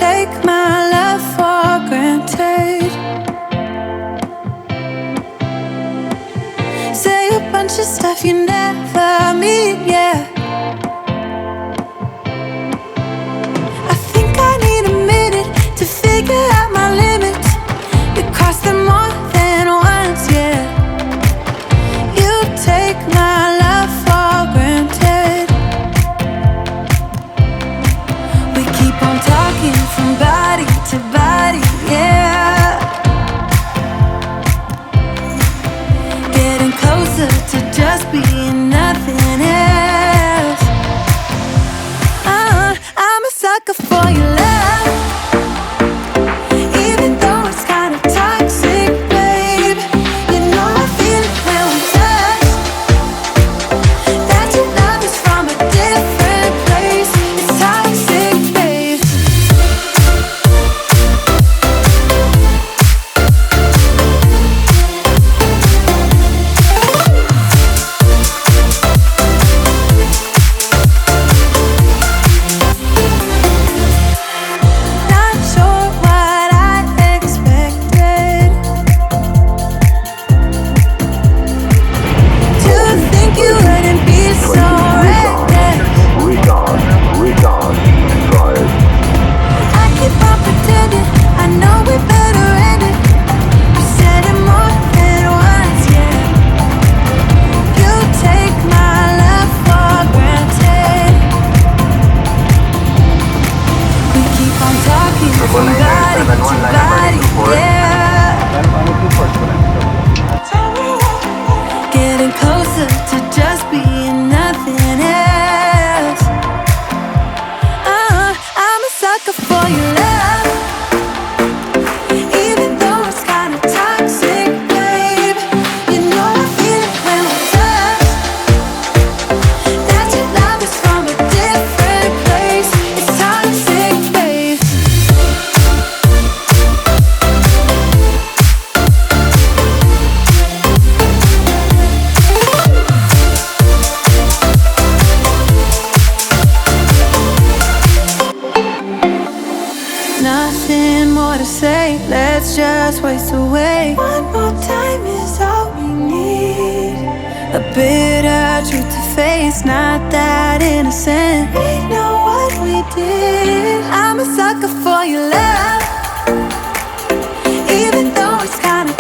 take my love for granted. Say a bunch of stuff you never mean, yeah. I think I need a minute to figure out my limits. You cross them more than once, yeah. You take my love for granted. We keep on talking from body to body, yeah. Getting closer to just being nothing else. I'm a sucker for your love, even though it's kinda toxic, babe. You know I feel it when we touch, that your love is from a different place. It's toxic, babe. Not sure what I expected. To think you wouldn't be so reckless. Recon, tried. I keep on pretending I know we better end it. You said it more than once, yeah. You take my love for granted. We keep on talking from body to body, yeah. Getting closer to just being nothing else. I'm a sucker for your love, even though it's kinda toxic, babe. You know I feel it when we touch, that your love is from a different place. It's toxic, babe. Nothing more to say, let's just waste away. One more time is all we need. A bitter truth to face, not that innocent. We know what we did. I'm a sucker for your love, even though it's kinda